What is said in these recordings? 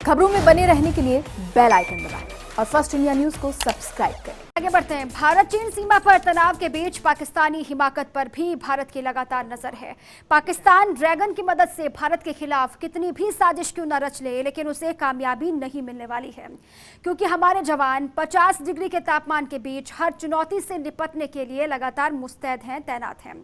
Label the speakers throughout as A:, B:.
A: खबरों में बने रहने के लिए बेल आइकन दबाएं और फर्स्ट इंडिया न्यूज को सब्सक्राइब करें।
B: आगे बढ़ते हैं। भारत चीन सीमा पर तनाव के बीच पाकिस्तानी हिमाकत पर भी भारत की लगातार नजर है। पाकिस्तान ड्रैगन की मदद से भारत के खिलाफ कितनी भी साजिश क्यों न रच ले, लेकिन उसे कामयाबी नहीं मिलने वाली है, क्योंकि हमारे जवान 50 डिग्री के तापमान के बीच हर चुनौती से निपटने के लिए लगातार मुस्तैद हैं, तैनात हैं,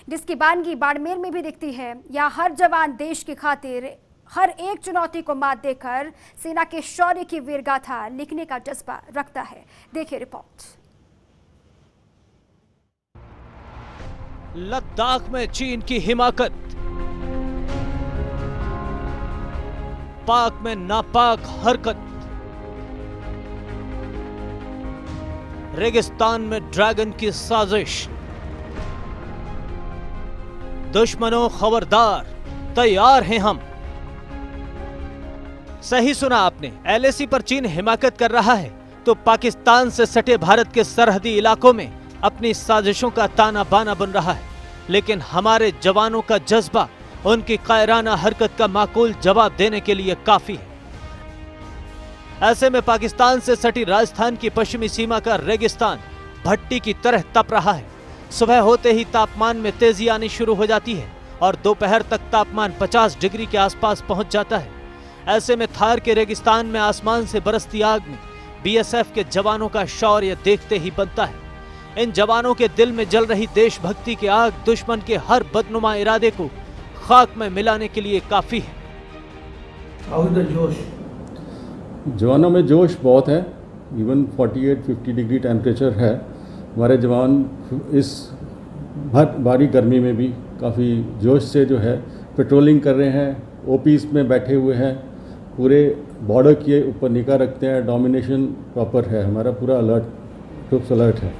B: जिसकी बानगी बाड़मेर में भी दिखती है। यहाँ हर जवान देश की खातिर हर एक चुनौती को मात देकर सेना के शौर्य की वीरगाथा लिखने का जज्बा रखता है। देखिए रिपोर्ट।
C: लद्दाख में चीन की हिमाकत, पाक में नापाक हरकत, रेगिस्तान में ड्रैगन की साजिश। दुश्मनों खबरदार, तैयार हैं हम। सही सुना आपने, एलएसी पर चीन हिमाकत कर रहा है तो पाकिस्तान से सटे भारत के सरहदी इलाकों में अपनी साजिशों का ताना बाना बन रहा है। लेकिन हमारे जवानों का जज्बा उनकी कायराना हरकत का माकूल जवाब देने के लिए काफी है। ऐसे में पाकिस्तान से सटी राजस्थान की पश्चिमी सीमा का रेगिस्तान भट्टी की तरह तप रहा है। सुबह होते ही तापमान में तेजी आनी शुरू हो जाती है और दोपहर तक तापमान 50 डिग्री के आसपास पहुंच जाता है। ऐसे में थार के रेगिस्तान में आसमान से बरसती आग में बीएसएफ के जवानों का शौर्य देखते ही बनता है। इन जवानों के दिल में जल रही देशभक्ति की आग दुश्मन के हर बदनुमा इरादे को खाक में मिलाने के लिए काफी है।
D: जवानों में जोश बहुत है। इवन 48-50 डिग्री टेम्परेचर है। हमारे जवान इस भारी गर्मी में भी काफ़ी जोश से जो है पेट्रोलिंग कर रहे हैं, ओपीस में बैठे हुए हैं, पूरे बॉर्डर के ऊपर निगाह रखते हैं। डोमिनेशन प्रॉपर है, हमारा पूरा अलर्ट, ट्रूप्स अलर्ट है।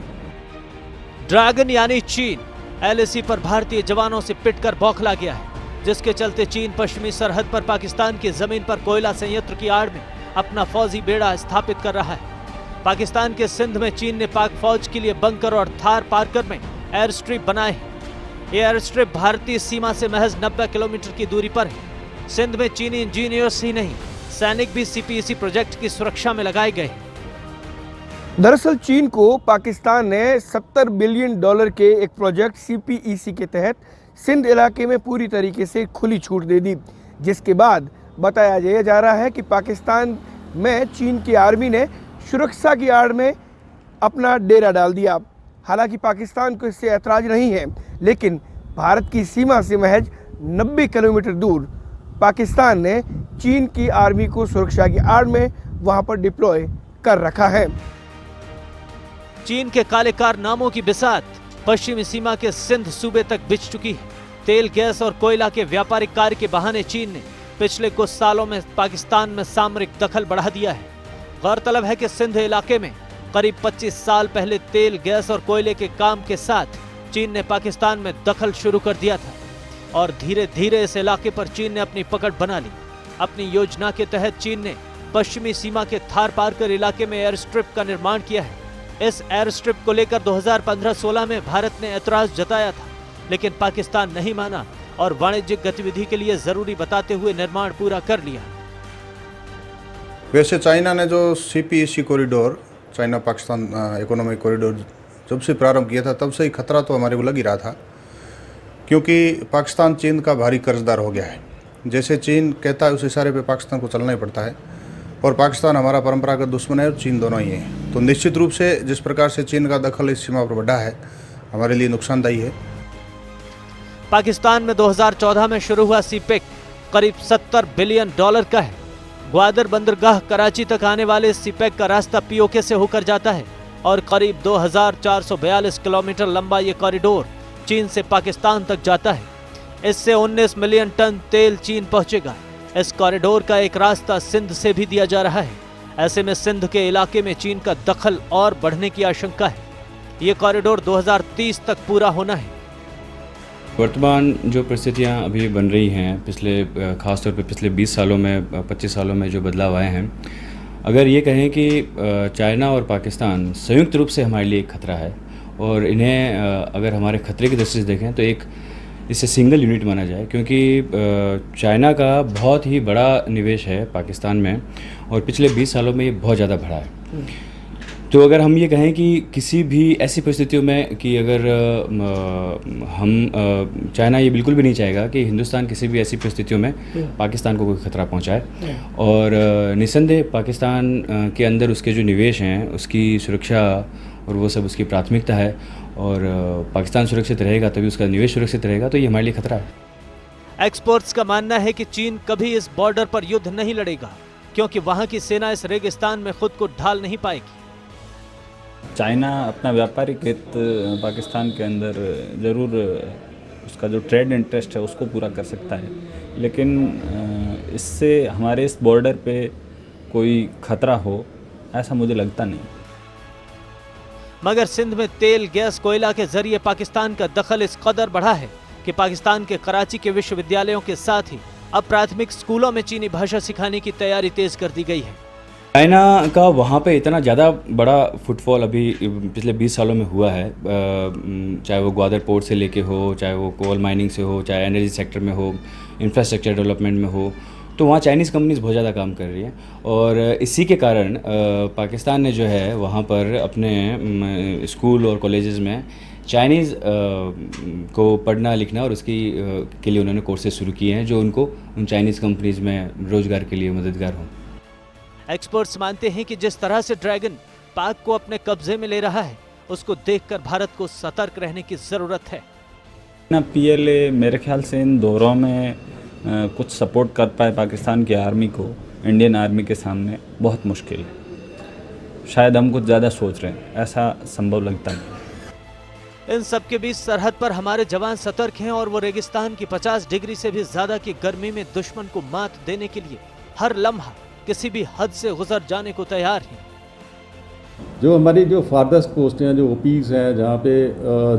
C: ड्रैगन यानी चीन एलएसी पर भारतीय जवानों से पिटकर बौखला गया है, जिसके चलते चीन पश्चिमी सरहद पर पाकिस्तान की जमीन पर कोयला संयंत्र की आड़ में अपना फौजी बेड़ा स्थापित कर रहा है। पाकिस्तान के सिंध में चीन ने पाक फौज के लिए बंकर और थार पार्कर में एयर स्ट्रिप बनाए हैं। ये एयर स्ट्रिप भारतीय सीमा से महज 90 किलोमीटर की दूरी पर है। सिंध में चीनी इंजीनियर्स ही नहीं, सैनिक भी सीपीईसी प्रोजेक्ट की सुरक्षा में लगाए गए।
E: दरअसल चीन को पाकिस्तान ने $70 बिलियन के एक प्रोजेक्ट सीपीईसी के तहत सिंध इलाके में पूरी तरीके से खुली छूट दे दी, जिसके बाद बताया जा रहा है कि पाकिस्तान में चीन की आर्मी ने सुरक्षा की आड़ में अपना डेरा डाल दिया। हालांकि पाकिस्तान को इससे ऐतराज नहीं है, लेकिन भारत की सीमा से महज 90 किलोमीटर दूर पाकिस्तान ने चीन की आर्मी को सुरक्षा की आड़ में वहां पर डिप्लॉय कर रखा है।
C: चीन के काले कारनामों की बिसात पश्चिमी सीमा के सिंध सूबे तक बिछ चुकी है। तेल, गैस और कोयला के व्यापारिक कार्य के बहाने चीन ने पिछले कुछ सालों में पाकिस्तान में सामरिक दखल बढ़ा दिया है। गौरतलब है कि सिंध इलाके में करीब 25 साल पहले तेल, गैस और कोयले के काम के साथ चीन ने पाकिस्तान में दखल शुरू कर दिया था और धीरे धीरे इस इलाके पर चीन ने अपनी पकड़ बना ली। अपनी योजना के तहत चीन ने पश्चिमी सीमा के थार पार्कर इलाके में एयर स्ट्रिप का निर्माण किया है। इस एयर स्ट्रिप को लेकर 2015-16 में भारत ने ऐतराज जताया था, लेकिन पाकिस्तान नहीं माना और वाणिज्यिक गतिविधि के लिए जरूरी बताते हुए निर्माण पूरा कर लिया।
F: वैसे चाइना ने जो CPEC corridor, China Pakistan economic corridor जब से प्रारंभ किया था, तब से ही खतरा तो हमारे को लग ही रहा था, क्योंकि पाकिस्तान चीन का भारी कर्जदार हो गया है। जैसे चीन कहता है उस इशारे पे पाकिस्तान को चलना ही पड़ता है, और पाकिस्तान हमारा परंपरागत दुश्मन है और चीन दोनों ही हैं। तो निश्चित रूप से जिस प्रकार से चीन का दखल इस सीमा पर बढ़ा है, हमारे लिए नुकसानदायी है।
C: पाकिस्तान में 2014 में शुरू हुआ सीपेक करीब $70 बिलियन का है। ग्वादर बंदरगाह कराची तक आने वाले इस सीपेक का रास्ता पीओके से होकर जाता है और करीब 2442 किलोमीटर लंबा ये कॉरिडोर चीन से पाकिस्तान तक जाता है। इससे 19 मिलियन टन तेल चीन पहुंचेगा। इस कॉरिडोर का एक रास्ता सिंध से भी दिया जा रहा है। ऐसे में सिंध के इलाके में चीन का दखल और बढ़ने की आशंका है। ये कॉरिडोर 2030 तक पूरा होना है।
G: वर्तमान जो परिस्थितियां अभी बन रही हैं, पिछले खासतौर पे पिछले 20 सालों में 25 सालों में जो बदलाव आए हैं, अगर ये कहें कि चाइना और पाकिस्तान संयुक्त रूप से हमारे लिए एक खतरा है, और इन्हें अगर हमारे खतरे की दृष्टि से देखें तो एक इसे सिंगल यूनिट माना जाए, क्योंकि चाइना का बहुत ही बड़ा निवेश है पाकिस्तान में और पिछले 20 सालों में ये बहुत ज़्यादा बढ़ा है। तो अगर हम ये कहें कि किसी भी ऐसी परिस्थितियों में कि अगर चाइना ये बिल्कुल भी नहीं चाहेगा कि हिंदुस्तान किसी भी ऐसी परिस्थितियों में पाकिस्तान को कोई ख़तरा पहुंचाए, और निस्संदेह पाकिस्तान के अंदर उसके जो निवेश हैं उसकी सुरक्षा और वो सब उसकी प्राथमिकता है, और पाकिस्तान सुरक्षित रहेगा तभी उसका निवेश सुरक्षित रहेगा, तो ये हमारे लिए खतरा है।
C: एक्सपर्ट्स का मानना है कि चीन कभी इस बॉर्डर पर युद्ध नहीं लड़ेगा, क्योंकि वहां की सेना इस रेगिस्तान में खुद को ढाल नहीं पाएगी।
H: चाइना अपना व्यापारिक हित पाकिस्तान के अंदर ज़रूर उसका जो ट्रेड इंटरेस्ट है उसको पूरा कर सकता है, लेकिन इससे हमारे इस बॉर्डर पे कोई खतरा हो ऐसा मुझे लगता नहीं।
C: मगर सिंध में तेल, गैस, कोयला के जरिए पाकिस्तान का दखल इस कदर बढ़ा है कि पाकिस्तान के कराची के विश्वविद्यालयों के साथ ही अब प्राथमिक स्कूलों में चीनी भाषा सिखाने की तैयारी तेज कर दी गई है।
G: चाइना का वहाँ पे इतना ज़्यादा बड़ा फुटफॉल अभी पिछले 20 सालों में हुआ है, चाहे वो ग्वादर पोर्ट से लेके हो, चाहे वो कोल माइनिंग से हो, चाहे एनर्जी सेक्टर में हो, इंफ्रास्ट्रक्चर डेवलपमेंट में हो, तो वहाँ चाइनीज़ कंपनीज बहुत ज़्यादा काम कर रही हैं। और इसी के कारण पाकिस्तान ने जो है वहाँ पर अपने स्कूल और कॉलेजेस में चाइनीज़ को पढ़ना लिखना और उसकी के लिए उन्होंने कोर्सेज शुरू किए हैं जो उनको उन चाइनीज़ कंपनीज में रोज़गार के लिए मददगार हों।
C: एक्सपर्ट्स मानते हैं कि जिस तरह से ड्रैगन पाक को अपने कब्जे में ले रहा है, उसको देखकर भारत को सतर्क रहने की जरूरत है।
H: ना पीएलए मेरे ख्याल से इन दौरों में कुछ सपोर्ट कर पाए पाकिस्तान की आर्मी को इंडियन आर्मी के सामने बहुत मुश्किल है। शायद हम कुछ ज़्यादा सोच रहे हैं, ऐसा संभव लगता है।
C: इन सब के बीच सरहद पर हमारे जवान सतर्क हैं और वो रेगिस्तान की 50 डिग्री से भी ज्यादा की गर्मी में दुश्मन को मात देने के लिए हर लम्हा किसी भी हद से गुजर जाने को तैयार हैं।
D: जो हमारी जो फारदेस्ट पोस्ट हैं, जो ओपीज़ हैं, जहाँ पे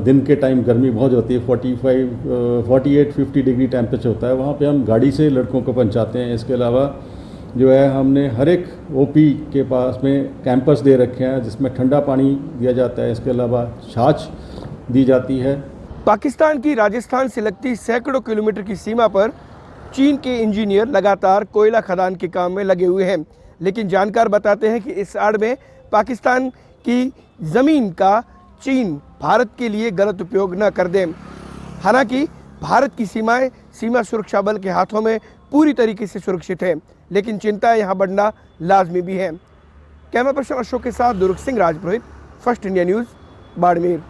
D: दिन के टाइम गर्मी बहुत होती है, 48-50 डिग्री टेम्परेचर होता है, वहाँ पे हम गाड़ी से लड़कों को पहुँचाते हैं। इसके अलावा जो है हमने हर एक ओपी के पास में कैंपस दे रखे हैं जिसमें ठंडा पानी दिया जाता है, इसके अलावा छाछ दी जाती है।
E: पाकिस्तान की राजस्थान से लगती सैकड़ों किलोमीटर की सीमा पर चीन के इंजीनियर लगातार कोयला खदान के काम में लगे हुए हैं, लेकिन जानकार बताते हैं कि इस आड़ में पाकिस्तान की ज़मीन का चीन भारत के लिए गलत उपयोग न कर दे। हालांकि भारत की सीमाएं सीमा सुरक्षा बल के हाथों में पूरी तरीके से सुरक्षित है, लेकिन चिंता यहाँ बढ़ना लाजमी भी है। कैमरा पर्सन अशोक के साथ दुर्ग Singh Rajpurohit, first India news, Barmer.